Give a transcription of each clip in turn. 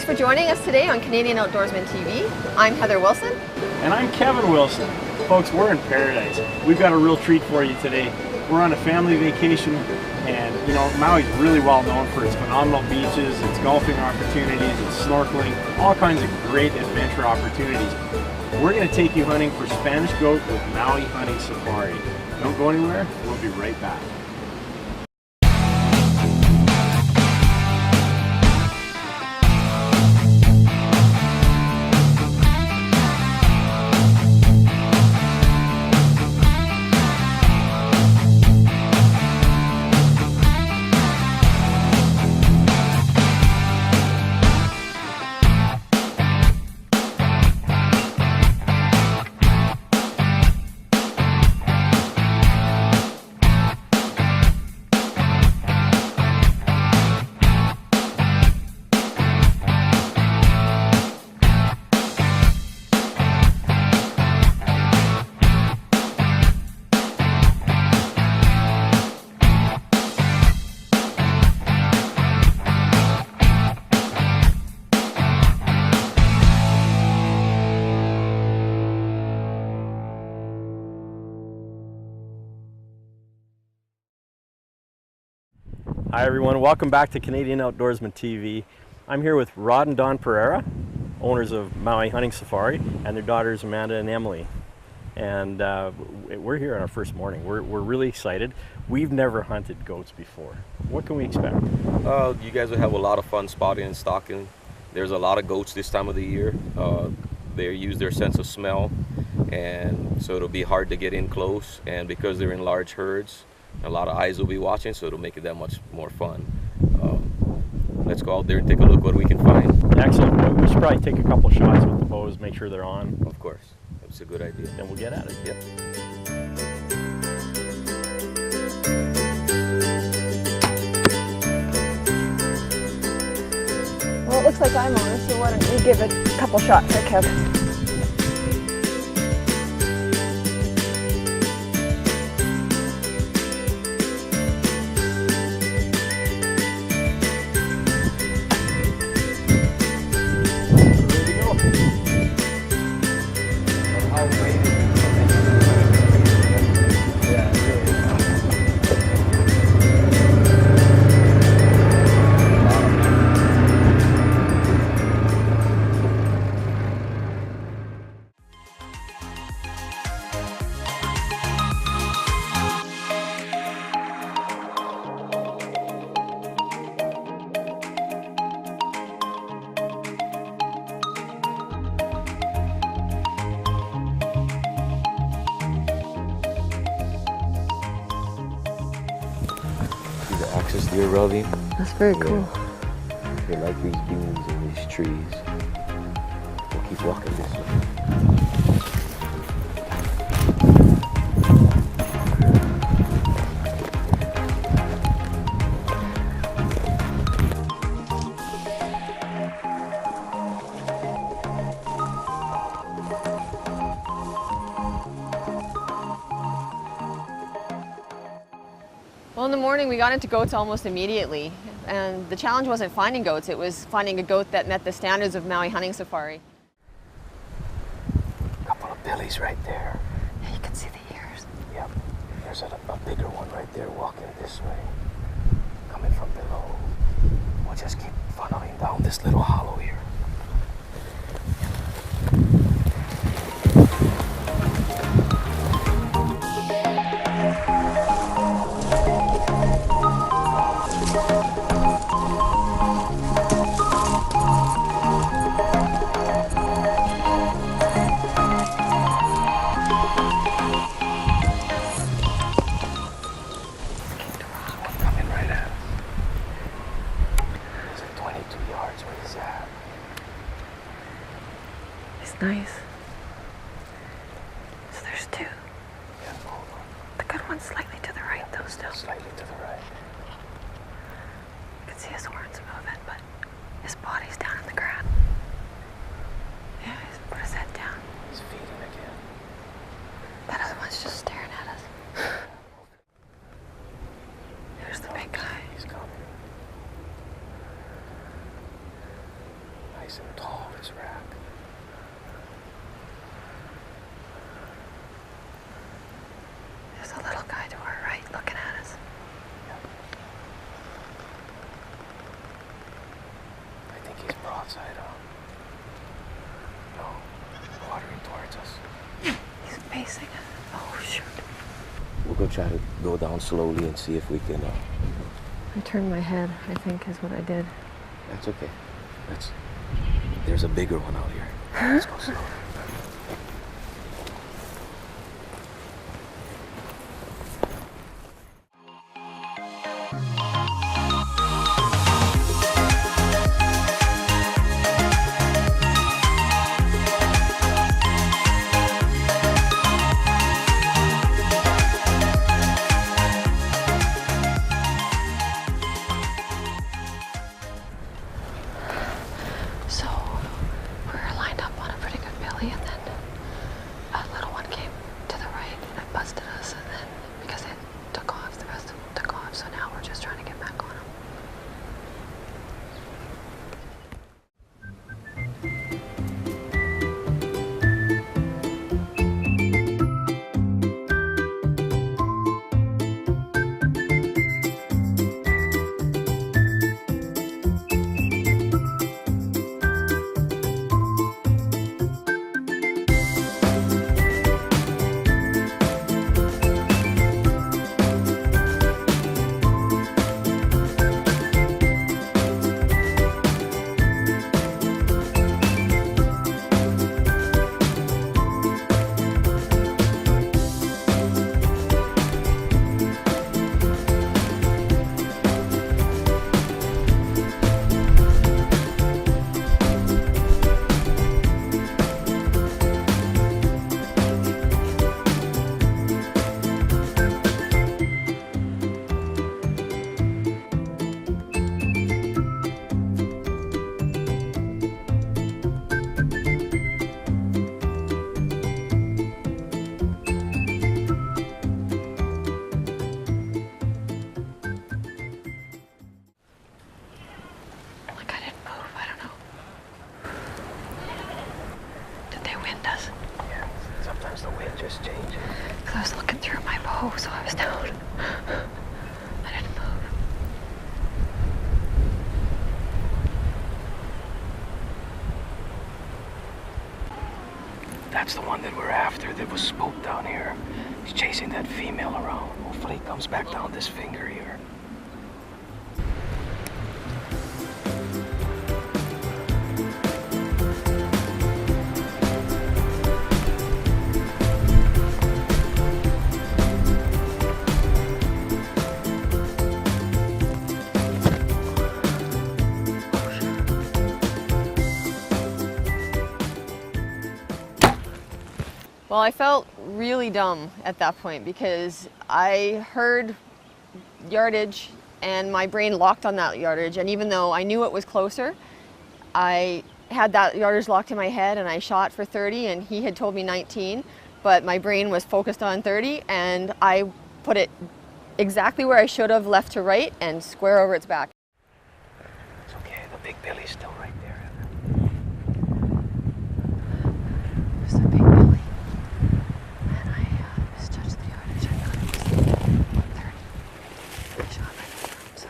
for joining us today on Canadian Outdoorsman TV. I'm Heather Wilson. And I'm Kevin Wilson. Folks, we're in paradise. We've got a real treat for you today. We're on a family vacation, and you know, Maui's really well known for its phenomenal beaches, its golfing opportunities, its snorkeling, all kinds of great adventure opportunities. We're going to take you hunting for Spanish goat with Maui Hunting Safari. Don't go anywhere, we'll be right back. Hi everyone, welcome back to Canadian Outdoorsman TV. I'm here with Rod and Don Pereira, owners of Maui Hunting Safari, and their daughters Amanda and Emily. And we're here on our first morning. We're really excited. We've never hunted goats before. What can we expect? You guys will have a lot of fun spotting and stalking. There's a lot of goats this time of the year. They use their sense of smell, and so it'll be hard to get in close. And because they're in large herds, a lot of eyes will be watching, so it'll make it that much more fun. Let's go out there and take a look what we can find. Excellent. We should probably take a couple shots with the bows, make sure they're on. Of course. That's a good idea. Then we'll get at it. Yep. Well, it looks like I'm on, so why don't you give it a couple shots there, Kev? Axis deer rubbing. That's very cool. They like these dunes and these trees. We'll keep walking this way. Well, in the morning we got into goats almost immediately, and the challenge wasn't finding goats, it was finding a goat that met the standards of Maui Hunting Safari. A couple of Billies right there. Yeah, you can see the ears. Yep. There's a bigger one right there walking this way, coming from below. We'll just keep funneling down this little hollow here. Nice. So there's two. Yeah, the good one's slightly to the right, though, still. Slightly to the right. You can see his horns moving, but his body's down in the ground. Yeah, he's put his head down. He's feeding again. That other one's just staring at us. There's the big guy. He's coming. tall is rack? There's a little guy to our right looking at us. I think he's broadside on. No, watering towards us. He's facing us. Oh, shoot. We'll go try to go down slowly and see if we can. I turned my head, I think, is what I did. That's okay. There's a bigger one out here. Let's go slow. So, we're lined up on a pretty good billy, and then a little one came to the right and busted us, and then because it took off, the rest of them took off, so now we're just trying to get back on them. Like I didn't move, I don't know. Did they wind us? Yeah, sometimes the wind just changes. Because I was looking through my bow, so I was down. I didn't move. That's the one that we're after that was spooked down here. He's chasing that female around. Hopefully he comes back down this finger here. Well, I felt really dumb at that point because I heard yardage and my brain locked on that yardage, and even though I knew it was closer, I had that yardage locked in my head and I shot for 30 and he had told me 19, but my brain was focused on 30 and I put it exactly where I should have, left to right and square over its back. It's okay, the big Billy's still right there. There's a big belly. And I misjudged the yardage. I thought it was 30. I shot right over him, so.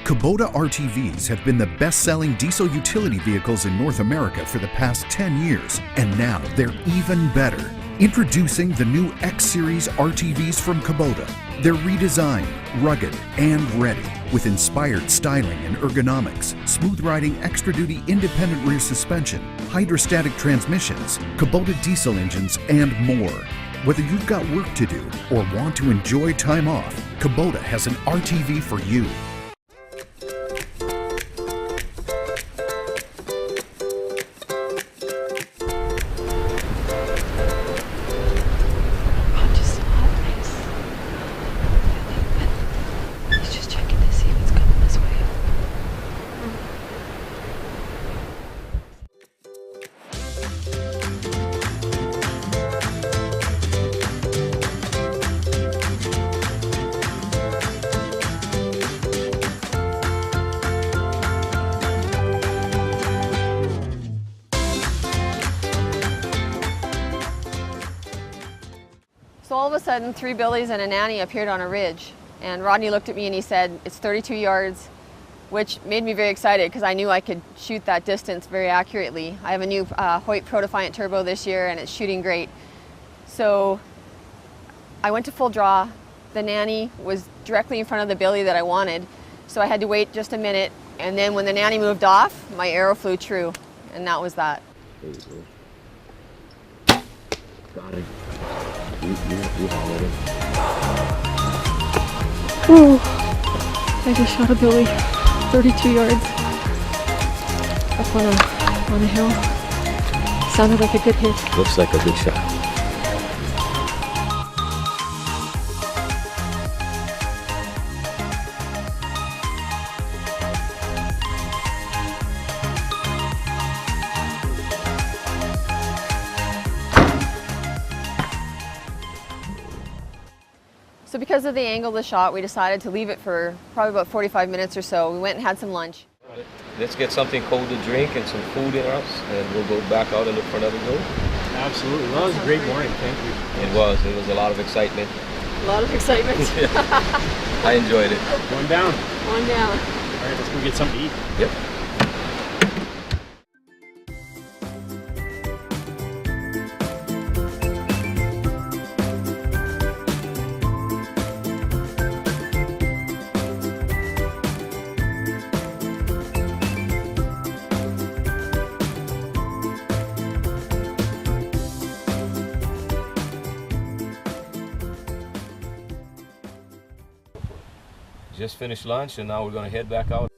Kubota RTVs have been the best-selling diesel utility vehicles in North America for the past 10 years, and now they're even better. Introducing the new X-Series RTVs from Kubota. They're redesigned, rugged, and ready, with inspired styling and ergonomics, smooth-riding extra-duty independent rear suspension, hydrostatic transmissions, Kubota diesel engines, and more. Whether you've got work to do or want to enjoy time off, Kubota has an RTV for you. He's just checking to see if it's coming this way. So all of a sudden, 3 billies and a nanny appeared on a ridge. And Rodney looked at me and he said, it's 32 yards, which made me very excited because I knew I could shoot that distance very accurately. I have a new HOYT Pro Defiant Turbo this year and it's shooting great. So I went to full draw. The nanny was directly in front of the billy that I wanted. So I had to wait just a minute. And then when the nanny moved off, my arrow flew true. And that was that. There you go. Got it. You hollered it. Ooh, I just shot a billy, 32 yards, up on a hill. Sounded like a good hit. Looks like a good shot. So because of the angle of the shot, we decided to leave it for probably about 45 minutes or so. We went and had some lunch. Let's get something cold to drink and some food in us, and we'll go back out in the front of the boat. Absolutely. Well, that was a great morning. Thank you. It was a lot of excitement. A lot of excitement. I enjoyed it. One down. One down. All right, let's go get something to eat. Yep. Just finished lunch and now we're going to head back out.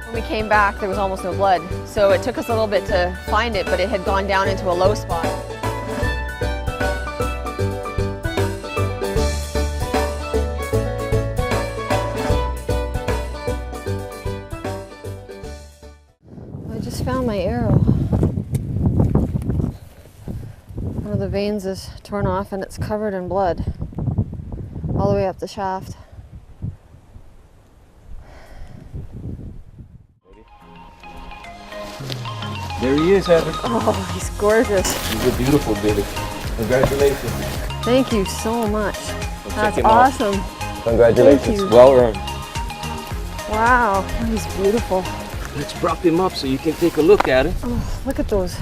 When we came back, there was almost no blood. So it took us a little bit to find it, but it had gone down into a low spot. I just found my arrow. One of the veins is torn off and it's covered in blood all the way up the shaft. There he is, Heather. Oh, he's gorgeous. He's a beautiful Billy. Congratulations. Thank you so much. We'll That's awesome. Congratulations. Thank you. Well earned. Wow, he's beautiful. Let's prop him up so you can take a look at it. Oh, look at those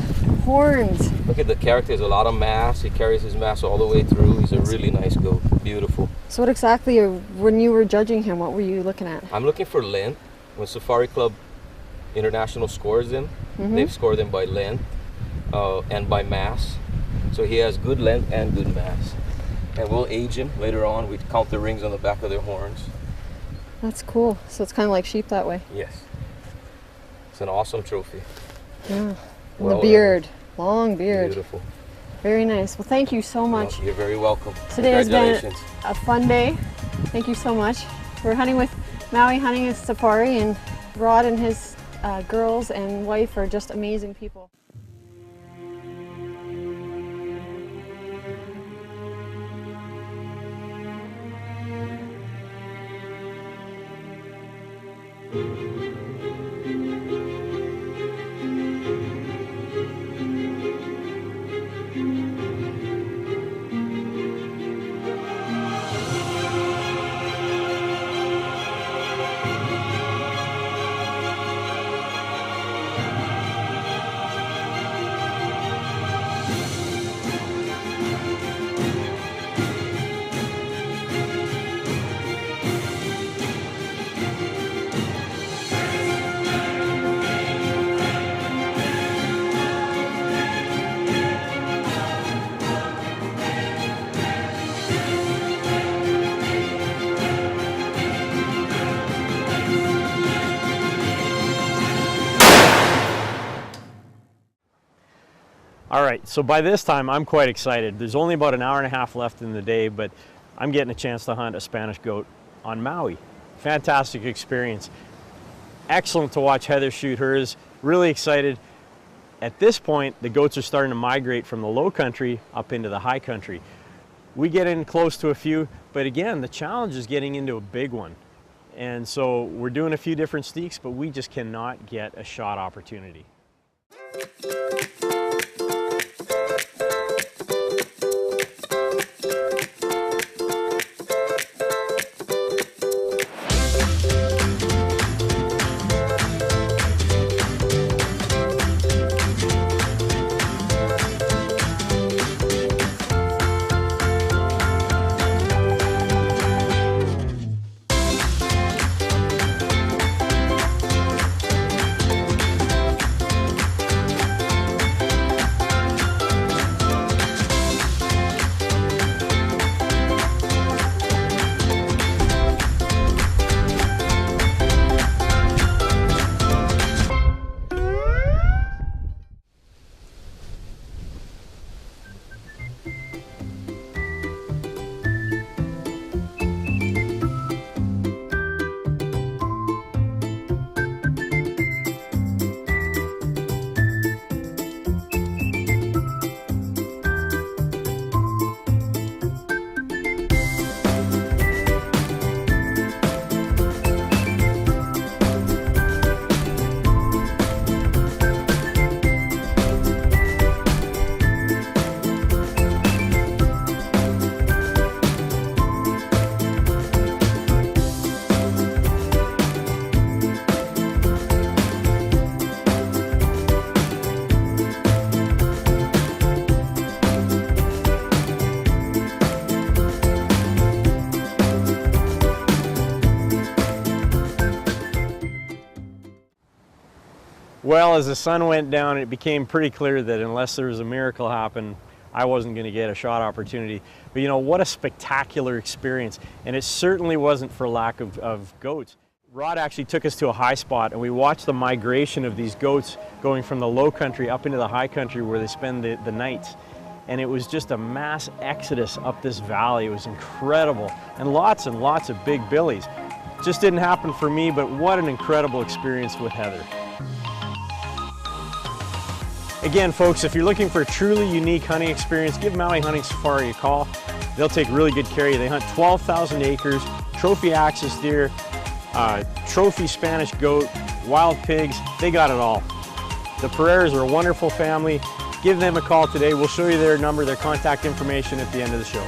horns. Look at the character. There's a lot of mass. He carries his mass all the way through. He's a really nice goat. Beautiful. So what exactly, when you were judging him, what were you looking at? I'm looking for length. When Safari Club International scores them, they've scored them by length and by mass. So he has good length and good mass. And we'll age him later on. We count the rings on the back of their horns. That's cool. So it's kind of like sheep that way. Yes. It's an awesome trophy. Yeah. And Well the beard, long beard. Beautiful. Very nice. Well, thank you so much. You're very welcome. Today has been Congratulations. a fun day. Thank you so much. We're hunting with Maui Hunting Safari, and Rod and his girls and wife are just amazing people. All right, so by this time I'm quite excited. There's only about an hour and a half left in the day, but I'm getting a chance to hunt a Spanish goat on Maui. Fantastic experience. Excellent to watch Heather shoot hers. Really excited. At this point, the goats are starting to migrate from the low country up into the high country. We get in close to a few, but again, the challenge is getting into a big one. And so we're doing a few different steaks, but we just cannot get a shot opportunity. Well, as the sun went down, it became pretty clear that unless there was a miracle happen, I wasn't going to get a shot opportunity. But you know, what a spectacular experience. And it certainly wasn't for lack of goats. Rod actually took us to a high spot, and we watched the migration of these goats going from the low country up into the high country where they spend the nights. And it was just a mass exodus up this valley. It was incredible. And lots of big billies. Just didn't happen for me, but what an incredible experience with Heather. Again, folks, if you're looking for a truly unique hunting experience, give Maui Hunting Safari a call. They'll take really good care of you. They hunt 12,000 acres, trophy axis deer, trophy Spanish goat, wild pigs. They got it all. The Pereiras are a wonderful family. Give them a call today. We'll show you their number, their contact information at the end of the show.